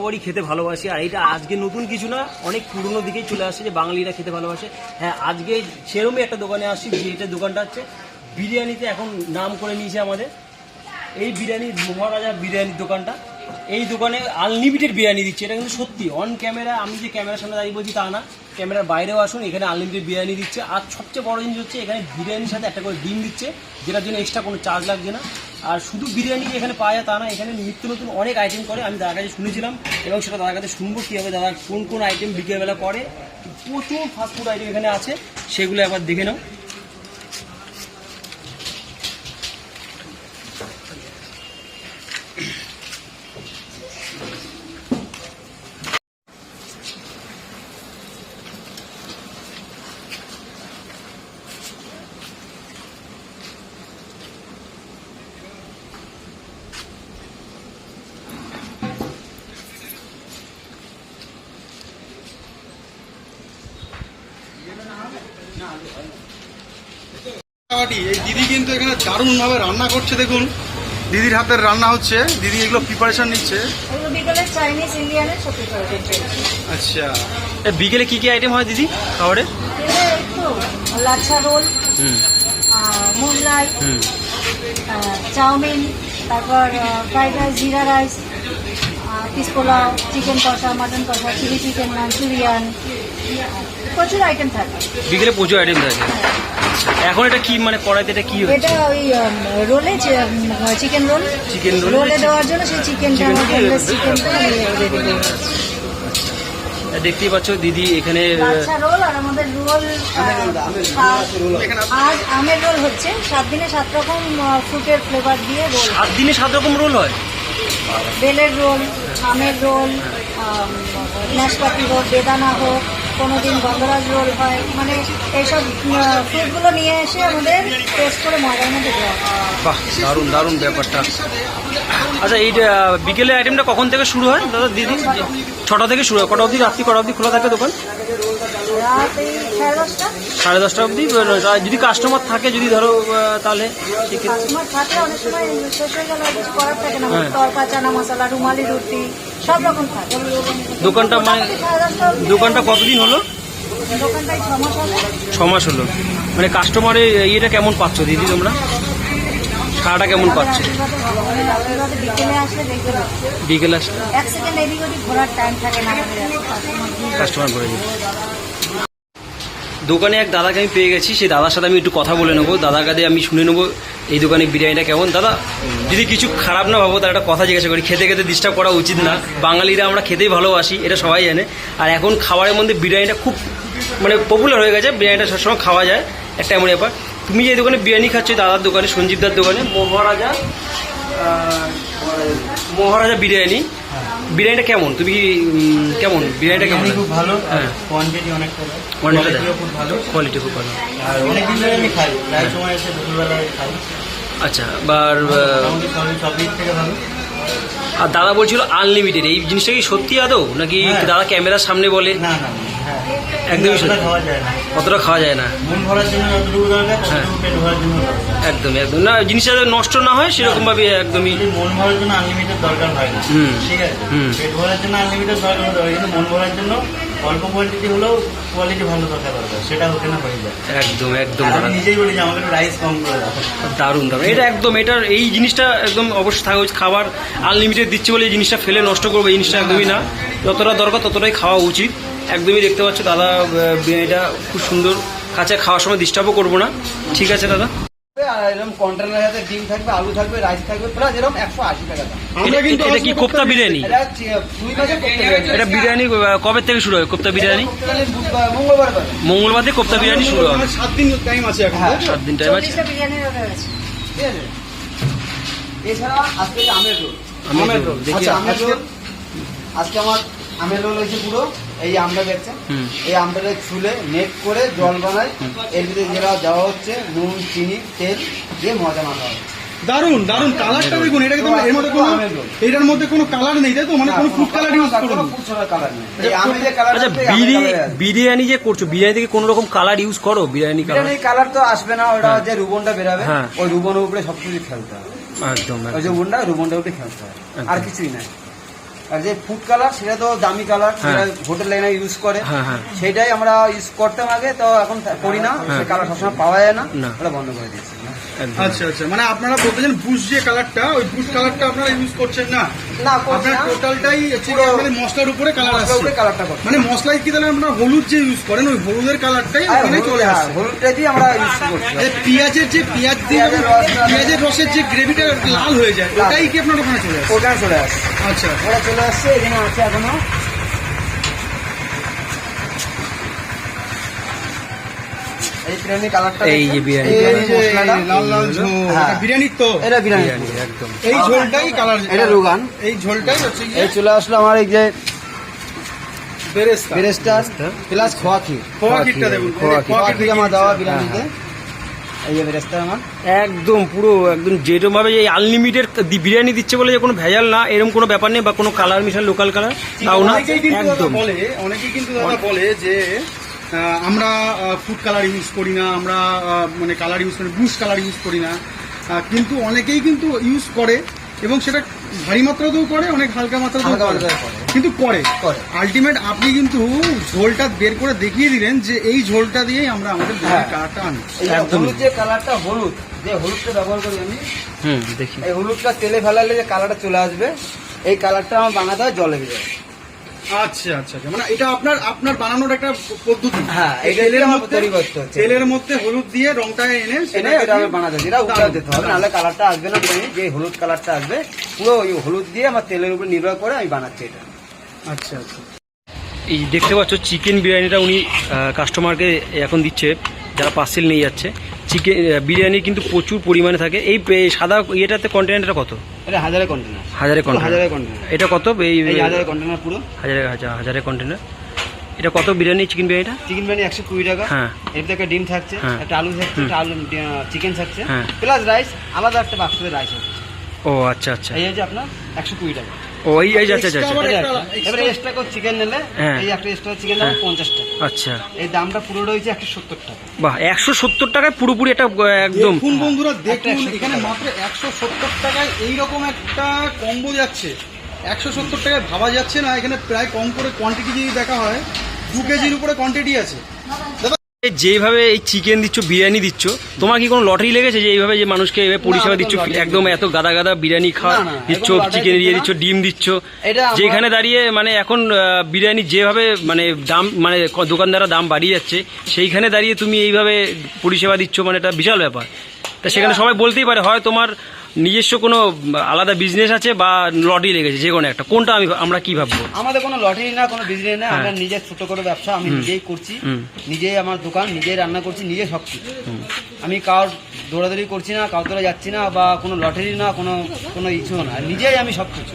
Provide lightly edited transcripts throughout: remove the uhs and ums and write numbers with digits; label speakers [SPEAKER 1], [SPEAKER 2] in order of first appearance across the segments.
[SPEAKER 1] বরাবরই খেতে ভালোবাসি। আর এটা আজকে নতুন কিছু না, অনেক পুরনো দিকেই চলে আসছে যে বাঙালিরা খেতে ভালোবাসে। হ্যাঁ, আজকে সেরকমই একটা দোকানে আসছি, যেটা দোকানটা হচ্ছে বিরিয়ানিতে এখন নাম করে নিয়েছে আমাদের। এই বিরিয়ানি মহারাজা বিরিয়ানির দোকানটা, এই দোকানে আনলিমিটেড বিরিয়ানি দিচ্ছে। এটা কিন্তু সত্যি, অন ক্যামেরা, আমি যে ক্যামেরার সামনে দাঁড়িয়ে বলছি তা না, ক্যামেরার বাইরেও আসুন, এখানে আনলিমিটেড বিরিয়ানি দিচ্ছে। আর সবচেয়ে বড় জিনিস হচ্ছে এখানে বিরিয়ানির সাথে একটা করে ডিম দিচ্ছে, যেটার জন্য এক্সট্রা কোনো চার্জ লাগছে না। আর শুধু বিরিয়ানি এখানে পাওয়া যায় তা না, এখানে নিত্য নতুন অনেক আইটেম করে। আমি দাদার কাছে শুনেছিলাম এবং সেটা দাদার কাছে শুনবো কীভাবে দাদা কোন কোন আইটেম বিকেলবেলা করে। প্রচুর ফাস্টফুড আইটেম এখানে আছে, সেগুলো একবার দেখে নাও।
[SPEAKER 2] এই দিদি কিন্তু এখানে দারুণ ভাবে রান্না করছে, দেখুন দিদির হাতের রান্না হচ্ছে, দিদি এগুলো প্রিপারেশন নিচ্ছে। আচ্ছা,
[SPEAKER 1] বিকেলে কি কি আইটেম হয় দিদি খাবারে?
[SPEAKER 3] লাচ্ছা রোল, মোগলাই, চাউমিন, তারপর ফ্রাইড রাইস, জিরা রাইস, পিস পোলাও, চিকেন কষা, মাটন কষা, চিলি চিকেন, মাঞ্চুরিয়ান, প্রচুর আইটেম থাকে
[SPEAKER 1] বিকেলে, প্রচুর আইটেম থাকে। এখন এটা কি মানে কড়াইতে এটা কি হচ্ছে?
[SPEAKER 3] এটা ওই রোলে চিকেন রোল,
[SPEAKER 1] চিকেন
[SPEAKER 3] রোলে দেওয়ার জন্য সেই চিকেনটা চিকেনটা রেডি করে
[SPEAKER 1] দেখতেই পাচ্ছ দিদি এখানে
[SPEAKER 3] লাচ্ছা রোল। আর আমাদের রোল আজ আমের রোল হচ্ছে, 7 দিনে 7 রকম ফ্রুটের ফ্লেভার দিয়ে রোল।
[SPEAKER 1] 7 দিনে 7 রকম রোল হয়?
[SPEAKER 3] বেলের রোল, আমের রোল, নাশপাতি হোক, বেদানা হোক, কোনোদিন গন্ধরাজ রোল হয়। মানে এইসব ফ্রুটগুলো নিয়ে এসে আমাদের টেস্ট করে মজার মধ্যে দেওয়া।
[SPEAKER 1] বাহ, দারুণ দারুণ ব্যাপারটা। আচ্ছা, এই বিকেলে আইটেমটা কখন থেকে শুরু হয় দাদা দিদি? 6টা থেকে শুরু হয়। কটা অবধি, রাত্রি কটা অবধি খোলা থাকে দোকান?
[SPEAKER 3] রাত এই 10:30।
[SPEAKER 1] 10:30 অবধি। যদি কাস্টমার থাকে, যদি ধরো তাহলে
[SPEAKER 3] কাস্টমার থাকে, অনেক সময় শেষ হয়ে গেলে কিছু করার থাকে না, তরকা, চানা মশলা, রুমালি রুটি সব রকম থাকে।
[SPEAKER 1] দোকানটা মানে দোকানটা কতদিন হলো?
[SPEAKER 3] দোকানটায় 6 মাস হবে।
[SPEAKER 1] 6 মাস হলো। মানে কাস্টমারের ইয়েটা কেমন পাচ্ছ দিদি তোমরা? সারাটা কেমন পাচ্ছ?
[SPEAKER 3] বিকেলে আসলে দেখতে পাচ্ছি,
[SPEAKER 1] বিকেলে আসলে
[SPEAKER 3] 1 সেকেন্ড এদিক ওদিক ঘোরার টাইম থাকে না
[SPEAKER 1] কাস্টমার করে দিই। দোকানে এক দাদাকে আমি পেয়ে গেছি, সেই দাদার সাথে আমি একটু কথা বলে নেবো। দাদার কাছে আমি শুনে নেবো এই দোকানে বিরিয়ানিটা কেমন। দাদা, যদি কিছু খারাপ না ভাবো, তার একটা কথা জিজ্ঞাসা করি। খেতে খেতে ডিস্টার্ব করা উচিত না, বাঙালিরা আমরা খেতেই ভালোবাসি, এটা সবাই জানে। আর এখন খাবারের মধ্যে বিরিয়ানিটা খুব মানে পপুলার হয়ে গেছে, বিরিয়ানিটা সবসময় খাওয়া যায়, একটা এমন ব্যাপার। তুমি যে দোকানে বিরিয়ানি খাচ্ছ, দাদার দোকানে, সঞ্জীবদার দোকানে, মহারাজা বিরিয়ানি, বিরিয়ানিটা কেমন? তুমি কেমন বিরিয়ানিটা কেমন?
[SPEAKER 4] খুব ভালো,
[SPEAKER 1] হ্যাঁ,
[SPEAKER 4] কোয়ান্টিটি অনেক খুব ভালো,
[SPEAKER 1] কোয়ালিটি খুব ভালো।
[SPEAKER 4] আর অনেকদিন ধরে আমি খাই, প্রায় সময় এসে দুপুরবেলায় খাই।
[SPEAKER 1] আচ্ছা, আর
[SPEAKER 4] সব দিক থেকে ভালো।
[SPEAKER 1] আর দাদা বলছিল আনলিমিটেড, এই জিনিসটা কি সত্যি আদৌ নাকি? দাদা ক্যামেরার সামনে বলে?
[SPEAKER 4] না না, হ্যাঁ,
[SPEAKER 1] একদমই সত্যি,
[SPEAKER 4] খাওয়া যায় না,
[SPEAKER 1] অতটা খাওয়া যায় না।
[SPEAKER 4] মন ভরার জন্য যতটুকু দরকার ততটুকু পেট ভরার জন্য দরকার।
[SPEAKER 1] একদম একদম না, জিনিসটা নষ্ট না হয় সেরকম ভাবে একদমই।
[SPEAKER 4] মন ভরার জন্য আনলিমিটেড দরকার হয় না, ঠিক আছে। পেট ভরার জন্য আনলিমিটেড দরকার হয়, কিন্তু মন ভরার জন্য অল্প কোয়ান্টিটি হলেও কোয়ালিটি ভালো থাকা দরকার, সেটা হতে না হয়ে যায়।
[SPEAKER 1] একদম একদম
[SPEAKER 4] আমি নিজেই বলি যে আমাকে রাইস কম করে দাও।
[SPEAKER 1] দারুণ দারুণ, এটা একদম, এটার এই জিনিসটা একদম অবশ্যই থাকা উচিত। খাবার আনলিমিটেড দিচ্ছে বলে এই জিনিসটা ফেলে নষ্ট করবো, এই জিনিসটা একদমই না। যতটা দরকার ততটাই খাওয়া উচিত। একদমই দেখতে পাচ্ছ দাদা বিরিয়ানিটা খুব সুন্দর কাছে, খাওয়ার সময় ডিস্টার্বও করবো না। ঠিক আছে দাদা।
[SPEAKER 5] আর এরকম কন্টেনারের সাথে ডিম থাকবে, আলু থাকবে, রাইস থাকবে, প্লাস এরকম 180 টাকা দাম।
[SPEAKER 1] এটা কি কোপ্তা বিরিয়ানি?
[SPEAKER 5] এটা 2 মাসের কোপ্তা বিরিয়ানি।
[SPEAKER 1] এটা বিরিয়ানি কবে থেকে শুরু হয় কোপ্তা বিরিয়ানি?
[SPEAKER 5] মঙ্গলবার করে।
[SPEAKER 1] মঙ্গলবার থেকে কোপ্তা বিরিয়ানি শুরু হয়।
[SPEAKER 2] 7 দিন টাইম আছে এখন।
[SPEAKER 1] 7 দিন টাইম আছে।
[SPEAKER 3] 40টা বিরিয়ানির অর্ডার আছে।
[SPEAKER 5] ঠিক আছে। এছাড়া আজকে আমের রোল।
[SPEAKER 1] আমের রোল দেখি।
[SPEAKER 5] আচ্ছা, আমের রোল আজকে আমার আমের রোল হয়েছে পুরো এই আমটা দেখছেন, এই আমটাকে ছুলে নেট করে জল বানায়, এর ভিতরে যেটা দেওয়া হচ্ছে নুন, চিনি, তেল দিয়ে মজা মাখা হয়।
[SPEAKER 2] দারুন দারুন, কালারটা দেখুন। এটা কিন্তু এর মধ্যে কোনো, এটার মধ্যে কোনো কালার নেই, তাই তো? মানে কোনো ফুড কালার ইউজ করুন?
[SPEAKER 5] কালার নেই। এই আমি যে কালার,
[SPEAKER 1] আচ্ছা, বিরিয়ানি যে করছো, বিরিয়ানি থেকে কোনো রকম কালার ইউজ করো? বিরিয়ানি
[SPEAKER 5] কালার তো আসবে না, ওটা যে রুবনটা বেরাবে, ওই রুবনের উপরে সবকিছু খেলতে হবে।
[SPEAKER 1] একদম,
[SPEAKER 5] ওই যে রুবনটা উপরে খেলতে হবে, আর কিছুই নাই। আর যে ফুড কালার সেটা তো দামি কালার, সেটা হোটেল লাইনে ইউজ করে, সেটাই আমরা ইউজ করতাম আগে, তো এখন করি না, সেই কালার সবসময় পাওয়া যায় না, ওটা বন্ধ করে দিচ্ছি।
[SPEAKER 2] আচ্ছা আচ্ছা, মানে আপনারা বলতেছেন বুশ যে কালারটা, ওই বুশ কালারটা আপনারা ইউজ করছেন না?
[SPEAKER 5] না, করছি
[SPEAKER 2] আপনার
[SPEAKER 5] না।
[SPEAKER 2] টোটালটাই হচ্ছে কি আপনাদের মশলার উপরে কালার
[SPEAKER 5] মশলার উপরে
[SPEAKER 2] আসছে,
[SPEAKER 5] কালারটা করছি।
[SPEAKER 2] মানে মশলায় কি তাহলে আপনারা হলুদ যে ইউজ করেন ওই হলুদের কালারটাই ওখানে চলে আসছে।
[SPEAKER 5] হলুদটা দিয়ে আমরা ইউজ করছি।
[SPEAKER 2] এই পেঁয়াজের যে পেঁয়াজ দিয়ে
[SPEAKER 5] পেঁয়াজের রস,
[SPEAKER 2] পেঁয়াজের রসের যে গ্রেভিটা লাল হয়ে যায়, ওটাই কি আপনার ওখানে চলে আসছে?
[SPEAKER 5] ওখানে চলে আসছে,
[SPEAKER 2] আচ্ছা,
[SPEAKER 5] ওরা চলে আসছে, এখানে আছে এখনো। এই বিরিয়ানি কালারটা
[SPEAKER 1] এই যে বিরিয়ানি।
[SPEAKER 2] এই যে লাল লাল ঝোল,
[SPEAKER 5] হ্যাঁ।
[SPEAKER 2] এটা বিরিয়ানির তো?
[SPEAKER 5] এটা বিরিয়ানি,
[SPEAKER 1] একদম
[SPEAKER 2] এই ঝোলটাই কালার,
[SPEAKER 5] এটা রোগান।
[SPEAKER 2] এই ঝোলটাই হচ্ছে গিয়ে
[SPEAKER 5] এই চলে আসলো আমার এই যে
[SPEAKER 2] বেরেস্তা।
[SPEAKER 5] বেরেস্তা প্লাস খোয়া ক্ষীর।
[SPEAKER 2] খোয়া ক্ষীরটা দেখুন,
[SPEAKER 5] খোয়া ক্ষীর আমার দেওয়া বিরিয়ানিতে। এই যে বেরেস্তা আমার।
[SPEAKER 1] একদম পুরো একদম যেরকম ভাবে এই আনলিমিটেড বিরিয়ানি দিচ্ছে বলে যে কোনো ভেজাল না, এরকম কোনো ব্যাপার নেই, বা কোনো কালার মিশাল লোকাল কালার তাও না,
[SPEAKER 2] অনেকেই কিন্তু দাদা
[SPEAKER 1] একদম
[SPEAKER 2] বলে, অনেকেই কিন্তু দাদা বলে যে আমরা ফুড কালার ইউজ করি না, আমরা মানে কালার ইউজ করি, বুশ কালার ইউজ করি না, কিন্তু অনেকেই কিন্তু ইউজ করে, এবং সেটা ভারী মাত্রাতেও করে, অনেক হালকা মাত্রাতেও
[SPEAKER 5] হালকা
[SPEAKER 2] করে,
[SPEAKER 5] মাত্রায় করে।
[SPEAKER 2] কিন্তু করে
[SPEAKER 5] করে।
[SPEAKER 2] আলটিমেট আপনি কিন্তু ঝোলটা বের করে দেখিয়ে দিলেন যে এই ঝোলটা দিয়েই আমরা আমাদের বিরিয়ানির কালারটা আনি।
[SPEAKER 5] এই যে
[SPEAKER 1] একদমই।
[SPEAKER 5] হলুদ যে কালারটা, হলুদ যে হলুদটা ব্যবহার করি আমি,
[SPEAKER 1] দেখি
[SPEAKER 5] এই হলুদটা তেলে ফেলালে যে কালারটা চলে আসবে, এই কালারটা আমার বানাতে হয় জলে ভিজায়।
[SPEAKER 2] আচ্ছা আচ্ছা আচ্ছা, মানে এটা আপনার আপনার বানানোর একটা পদ্ধতি।
[SPEAKER 5] হ্যাঁ,
[SPEAKER 2] এই
[SPEAKER 5] এটা
[SPEAKER 2] তেলের
[SPEAKER 5] দিয়ে আমার
[SPEAKER 2] মধ্যে
[SPEAKER 5] তৈরি করতে হচ্ছে।
[SPEAKER 2] তেলের মধ্যে হলুদ দিয়ে রংটা এনে
[SPEAKER 5] এনে
[SPEAKER 2] সেটাকে
[SPEAKER 5] এটা আমি বানাতে হয়, এটা উল্টা দিতে হবে, নাহলে কালারটা আসবে না বিরিয়ানি। যে হলুদ কালারটা আসবে পুরো ওই হলুদ দিয়ে আমার তেলের উপর নির্ভর করে আমি বানাচ্ছি এটা।
[SPEAKER 2] আচ্ছা আচ্ছা,
[SPEAKER 1] এই দেখতে পাচ্ছ চিকেন বিরিয়ানিটা উনি কাস্টমারকে এখন দিচ্ছে, যারা পার্সেল নিয়ে যাচ্ছে। চিকেন বিরিয়ানি কিন্তু প্রচুর পরিমাণে থাকে। এই সাদা ইয়েটাতে কন্টেনারটা কত?
[SPEAKER 5] এটা হাজারে কন্টেনার,
[SPEAKER 1] হাজারে কন্টেনার।
[SPEAKER 5] হাজারে কন্টেনার,
[SPEAKER 1] এটা কত? এই
[SPEAKER 5] এই হাজারে কন্টেনার পুরো।
[SPEAKER 1] হাজারে কন্টেনার। এটা কত বিরিয়ানি চিকেন বিরিয়ানিটা?
[SPEAKER 5] চিকেন বিরিয়ানি 120 টাকা।
[SPEAKER 1] হ্যাঁ।
[SPEAKER 5] এর থেকে ডিম থাকছে,
[SPEAKER 1] হ্যাঁ।
[SPEAKER 5] একটা আলু থাকছে, একটা আলু চিকেন থাকছে,
[SPEAKER 1] হ্যাঁ।
[SPEAKER 5] প্লাস রাইস, আলাদা একটা বাক্সের রাইস হচ্ছে।
[SPEAKER 1] ও আচ্ছা আচ্ছা,
[SPEAKER 5] এই হচ্ছে আপনার 120 টাকা।
[SPEAKER 1] ও এই আচ্ছা আচ্ছা আচ্ছা
[SPEAKER 5] এটা একটা। এবারে এক্সট্রা করে চিকেন নিলে,
[SPEAKER 1] হ্যাঁ।
[SPEAKER 5] এই একটা এক্সট্রা চিকেন দাম 50 টাকা।
[SPEAKER 1] আচ্ছা,
[SPEAKER 5] এই দামটা পুরো রয়েছে 170 টাকা।
[SPEAKER 1] বাহ, 170 টাকায় পুরোপুরি একটা একদম।
[SPEAKER 2] দেখুন বন্ধুরা, দেখুন
[SPEAKER 5] 170
[SPEAKER 2] এখানে মাত্র 170 টাকায় এইরকম একটা কম্বো যাচ্ছে। 170 টাকায় ভাবা যাচ্ছে না, এখানে প্রায় কম করে কোয়ান্টিটি যদি দেখা হয় 2 কেজির উপরে কোয়ান্টিটি আছে।
[SPEAKER 1] যেভাবে এই চিকেন দিচ্ছ, বিরিয়ানি দিচ্ছ, তোমার কি কোনো লটারি লেগেছে যে এইভাবে যে মানুষকে এইভাবে পরিষেবা
[SPEAKER 5] না,
[SPEAKER 1] দিচ্ছ,
[SPEAKER 5] কোনো lottery
[SPEAKER 1] একদম এত গাদা গাদা বিরিয়ানি খাওয়া
[SPEAKER 5] না, না,
[SPEAKER 1] দিচ্ছ,
[SPEAKER 5] এরকম lottery
[SPEAKER 1] চিকেন দিয়ে
[SPEAKER 5] দিচ্ছে
[SPEAKER 1] দিচ্ছ,
[SPEAKER 5] না।
[SPEAKER 1] ডিম দিচ্ছ,
[SPEAKER 5] এটা আমার-
[SPEAKER 1] যেখানে দাঁড়িয়ে মানে এখন বিরিয়ানি যেভাবে মানে দাম মানে দোকানদাররা দাম বাড়িয়ে যাচ্ছে, সেইখানে দাঁড়িয়ে তুমি এইভাবে পরিষেবা দিচ্ছ, মানে এটা বিশাল ব্যাপার। তা সেখানে সবাই বলতেই পারে হয় তোমার নিজস্ব কোনো আলাদা বিজনেস আছে বা লটারি লেগেছে, যে কোনো একটা। কোনটা আমরা কি ভাববো?
[SPEAKER 5] আমাদের কোনো লটারি না, কোনো বিজনেস না,
[SPEAKER 1] হ্যাঁ।
[SPEAKER 5] আমরা নিজের ছোট করে ব্যবসা, আমি নিজেই করছি, নিজেই আমার দোকান, নিজেই রান্না করছি, নিজে সব কিছু। আমি কার দৌড়াদৌড়ি করছি না, কাউ দৌড়ে যাচ্ছি না, বা কোনো লটারি না, কোনো কোনো ইচ্ছু না, নিজেই আমি সব কিছু।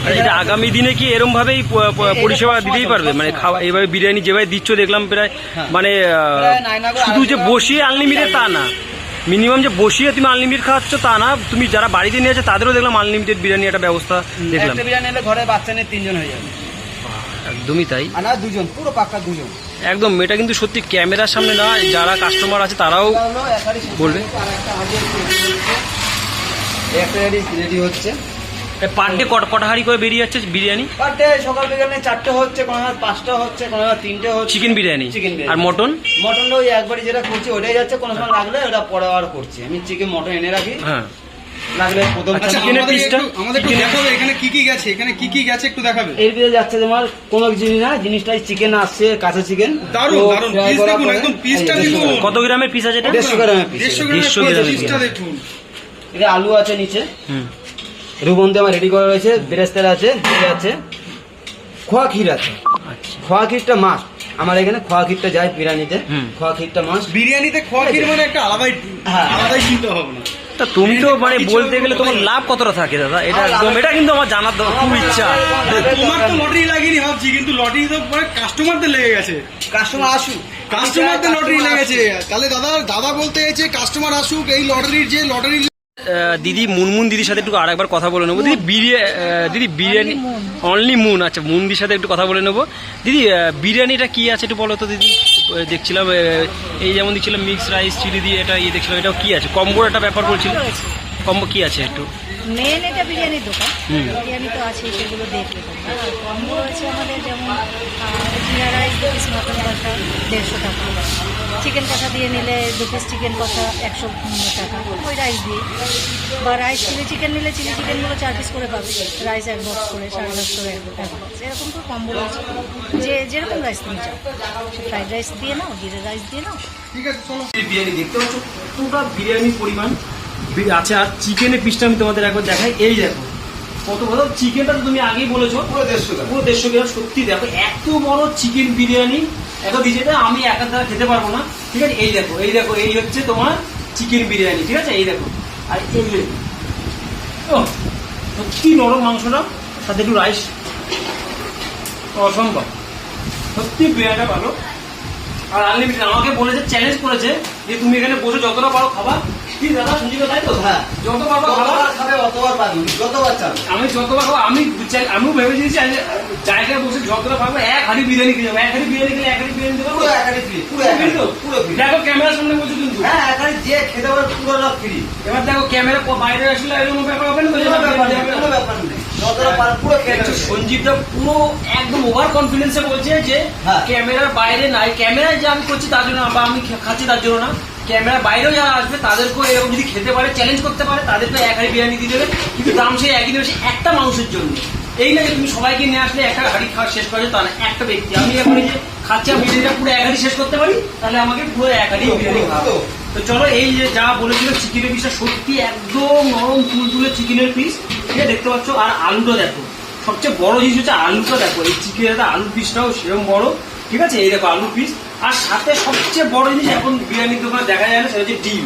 [SPEAKER 1] আর এটা আগামী দিনে কি এরম ভাবেই পরিষেবা দিতেই পারবে? মানে খাওয়া এইভাবে বিরিয়ানি যেভাবে দিচ্ছ দেখলাম প্রায়, মানে
[SPEAKER 5] প্রায় 9 না করে
[SPEAKER 1] শুধু যে
[SPEAKER 5] 800
[SPEAKER 1] বসিয়ে আনলিমিটেড তা না, মিনিমাম যে বসিয়ে তুমি আনলিমিটেড খাওয়াচ্ছ তা না, তুমি যারা বাড়িতে নিয়ে আছে তাদেরও দেখলাম আনলিমিটেড বিরিয়ানি একটা ব্যবস্থা দেখলাম।
[SPEAKER 5] একটা বিরিয়ানি এলে ঘরে বাচ্চা নিয়ে 3 জন হয়ে যাবে,
[SPEAKER 1] একদমই তাই,
[SPEAKER 5] আর না 2 জন, পুরো পাক্কা 2 জন।
[SPEAKER 1] একদম। এটা কিন্তু সত্যি ক্যামেরার সামনে না, যারা কাস্টমার আছে তারাও
[SPEAKER 5] এটা হলো একারই শেষ
[SPEAKER 1] বলবে।
[SPEAKER 5] হচ্ছে, আর একটা হাজির একটা রেডি হচ্ছে।
[SPEAKER 1] পার ডে কটা হাঁড়ি করে বেরিয়ে যাচ্ছে বিরিয়ানি?
[SPEAKER 5] পার ডে সকাল বিকালে 4টে হচ্ছে, কোনো 5টা হচ্ছে, কোনো 3টে হচ্ছে।
[SPEAKER 1] Chicken biryani
[SPEAKER 5] chicken biryani.
[SPEAKER 1] আর মটন?
[SPEAKER 5] মটনটা ওই একবারই যেটা করছি ওটাই যাচ্ছে, কোনো সময় লাগলে ওটা পরে আর করছি। আমি চিকেন মটন এনে রাখি,
[SPEAKER 1] হ্যাঁ।
[SPEAKER 5] লাগলে প্রথম
[SPEAKER 2] আচ্ছা,
[SPEAKER 1] চিকেনের
[SPEAKER 2] আমাদের
[SPEAKER 1] পিসটা?
[SPEAKER 2] আমাদের একটু দেখাবে এখানে কি কি গেছে, এখানে কি কি গেছে একটু দেখাবে।
[SPEAKER 5] এর ভিতরে যাচ্ছে তোমার কোনো জিনিস না, জিনিসটাই চিকেন আসছে, কাঁচা চিকেন।
[SPEAKER 2] দারুণ দারুণ পিস দেখুন, একদম পিসটা দেখুন,
[SPEAKER 1] কত গ্রামের পিস আছে এটা?
[SPEAKER 5] 150 গ্রামের পিস।
[SPEAKER 2] 150
[SPEAKER 1] 150
[SPEAKER 2] গ্রামের
[SPEAKER 1] গ্রামের
[SPEAKER 2] পিসটা
[SPEAKER 1] পিস।
[SPEAKER 2] দেখুন।
[SPEAKER 5] এটা আলু আছে নিচে,
[SPEAKER 1] হুম।
[SPEAKER 5] রুবন্দে আমার রেডি করা রয়েছে, বেরেস্তার আছে, তেল আছে, খোয়া ক্ষীর আছে।
[SPEAKER 1] আচ্ছা,
[SPEAKER 5] খোয়া ক্ষীরটা মাছ আমার এখানে, খোয়া ক্ষীরটা যায় বিরিয়ানিতে,
[SPEAKER 1] হুম।
[SPEAKER 5] খোয়া ক্ষীরটা মাছ।
[SPEAKER 2] বিরিয়ানিতে খোয়া ক্ষীর মানে একটা আলাদাই
[SPEAKER 5] হ্যাঁ।
[SPEAKER 2] আলাদাই চিন্তা ভাবনা।
[SPEAKER 1] তা তুমি তো মানে বলতে গেলে তোমার লাভ কতটা থাকে দাদা? এটা একদম, এটা কিন্তু আমার জানার খুব ইচ্ছা।
[SPEAKER 2] তোমার তো লটারি লাগেনি ভাবছি, কিন্তু লটারি তো পরে কাস্টমারদের লেগে গেছে।
[SPEAKER 5] কাস্টমার আসুক,
[SPEAKER 2] কাস্টমারদের লটারি লেগেছে, তাহলে দাদা বলতে চাইছে কাস্টমার আসুক, এই লটারির যে লটারির
[SPEAKER 1] দিদি মুনমুন দিদির সাথে একটু আরেকবার কথা বলে নেবো। দিদি দিদি বিরিয়ানি অনলি মুন, আচ্ছা মুনদির সাথে একটু কথা বলে নেবো। দিদি বিরিয়ানিটা কি আছে একটু বলো তো দিদি। দেখছিলাম এই যেমন দেখছিলাম মিক্স রাইস চিলি দিয়ে এটা দেখছিলাম, এটাও কি আছে? কম্বোর একটা ব্যাপার বলছিল। কম্বো কি আছে একটু?
[SPEAKER 3] মেন এটা বিরিয়ানির দোকান,
[SPEAKER 1] হুম।
[SPEAKER 3] বিরিয়ানি তো আছে, সেগুলো দেখলে তোমরা। আর কম্বো রয়েছে আমাদের, যেমন জিরা রাইস 2 পিস, মটন কষা 150 টাকা, চিকেন কষা দিয়ে নিলে 2 পিস চিকেন কষা 100 টাকা, ওই রাইস দিয়ে। বা রাইস চিলি চিকেন নিলে চিলি চিকেনগুলো 4 পিস করে পাবে, রাইস 1 বক্স করে 550 এক বক্স, এরকম তো কম্বো রয়েছে। যেরকম রাইস তুমি চাও, ফ্রাইড রাইস দিয়ে নাও, জিরা রাইস দিয়ে নাও।
[SPEAKER 2] ঠিক আছে, চলো।
[SPEAKER 1] বিরিয়ানি দেখতে পাচ্ছ কতটা বিরিয়ানির পরিমাণ আছে। আর চিকেনের পিসটা আমি তোমাদের একবার দেখাই। এই দেখো কত বড় চিকেনটা, তো তুমি আগেই বলেছো
[SPEAKER 5] পুরো 150 গ্রাম।
[SPEAKER 1] পুরো 150 গ্রাম। সত্যি দেখো এত বড় চিকেন বিরিয়ানি এত দিয়েছে, এটা আমি একার দ্বারা খেতে পারবো না। ঠিক আছে, এই দেখো এই দেখো, এই হচ্ছে তোমার চিকেন বিরিয়ানি। ঠিক আছে, এই দেখো। আর এই যে সত্যি নরম মাংসটা, সাথে একটু রাইস, অসম্ভব। সত্যি বিরিয়ানিটা ভালো। আর আনলিমিটেড আমাকে বলেছে, চ্যালেঞ্জ করেছে যে তুমি এখানে বসে যতটা পারো খাবা। কি দাদা সঞ্জীব তাই তো?
[SPEAKER 5] হ্যাঁ,
[SPEAKER 1] যত পারো খাবা।
[SPEAKER 5] যতবার খাবে অতবার পাবে, যতবার চাবে।
[SPEAKER 1] আমি যতবার খাবো, আমিও ভেবে দিয়েছি জায়গায় বসে যতটা পারবো এক হাঁড়ি বিরিয়ানি খেয়ে যাবো। এক হাঁড়ি বিরিয়ানি খেলে এক হাঁড়ি বিরিয়ানি দেবো।
[SPEAKER 5] পুরো একাডি ফ্রি, পুরো একাডি, পুরো ফ্রি।
[SPEAKER 1] দেখো ক্যামেরার সামনে বলছো কিন্তু।
[SPEAKER 5] হ্যাঁ, একাডি যে খেতে পারে পুরো ফ্রি।
[SPEAKER 1] এবার দেখো ক্যামেরা বাইরে আসলে এরকম ব্যাপার হবে না তো?
[SPEAKER 5] কোনো ব্যাপার নেই, কোনো ব্যাপার নেই। যতটা পারে পুরো খেয়ে
[SPEAKER 1] দেখছো,
[SPEAKER 5] নেবে।
[SPEAKER 1] সঞ্জীবটা পুরো একদম ওভার কনফিডেন্সে বলছে যে
[SPEAKER 5] হ্যাঁ।
[SPEAKER 1] ক্যামেরার বাইরে নাই, ক্যামেরায় যে আমি করছি তার জন্য না, বা আমি খাচ্ছি তার জন্য না, ক্যামেরার বাইরেও যারা আসবে তাদেরকেও এরকম যদি খেতে পারে, চ্যালেঞ্জ করতে পারে, তাদেরকে এক হাঁড়ি বিরিয়ানি দিয়ে দেবে। কিন্তু দাম সেই একই দেবে, সেই একটা মানুষের জন্য। এই না যে তুমি সবাইকে নিয়ে আসলে একটা হাঁড়ি খাওয়া শেষ করা যায়, তা না, একটা ব্যক্তি। আমি এখন এই যে খাচ্ছি, আমি বিরিয়ানিটা পুরো এক হাঁড়ি শেষ করতে পারি, তাহলে আমাকে পুরো এক হাঁড়ি বিরিয়ানি খাওয়াবো। তো চলো, এই যে যা বলেছিল চিকেনের পিসটা সত্যি একদম নরম তুলতুলে চিকেনের পিস। ঠিক আছে, দেখতে পাচ্ছ। আর আলুটা দেখো, সবচেয়ে বড় জিনিস হচ্ছে আলুটা দেখো। এই চিকেনের আলুর পিসটাও সেরকম বড়। ঠিক আছে, এই দেখো আলুর পিস। আর সাথে সবচেয়ে বড় জিনিস এখন বিরিয়ানির দোকানে দেখা যায় না, সেটা হচ্ছে ডিম।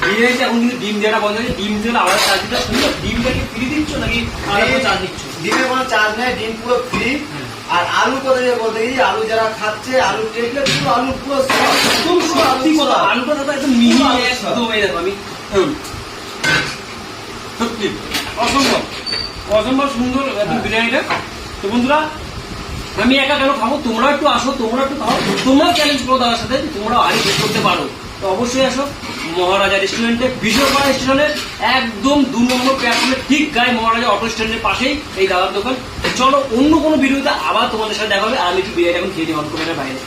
[SPEAKER 1] বিরিয়ানিতে এখন কিন্তু ডিম দেওয়াটা বন্ধ হয়েছে। ডিম দিলে আলাদা চার্জ দিতে শুনছো? ডিমটাকে ফ্রি দিচ্ছ নাকি আলাদা চার্জ দিচ্ছ?
[SPEAKER 5] ডিমের কোনো চার্জ নেই, ডিম পুরো ফ্রি। আর আলু কথা যে বলতে গেছি, আলু যারা খাচ্ছে, আলু টেকলে পুরো আলু পুরো
[SPEAKER 1] একদম সত্যি কথা, আলুটা দেখো একদম মিহি, একদম এই দেখো। আমি সত্যি অসম্ভব অসম্ভব সুন্দর একদম বিরিয়ানিটা। তো বন্ধুরা, আমি একা কেন খাবো, তোমরা একটু আসো, তোমরা একটু খাও, তোমরাও চ্যালেঞ্জ করো দাদার সাথে, তোমরাও আগে শেষ করতে পারো। তো অবশ্যই আসো মহারাজা রেস্টুরেন্টে, বিশ্বকর্মা স্টেশনের একদম 2 নম্বর প্ল্যাটফর্মের ঠিক গায়ে মহারাজা অটো স্ট্যান্ডের পাশেই এই দাদার দোকান। চলো, অন্য কোনো ভিডিওতে আবার তোমাদের সাথে দেখা হবে। আর আমি একটু বিরিয়ানি এখন খেয়ে নিই অল্প বাইরে।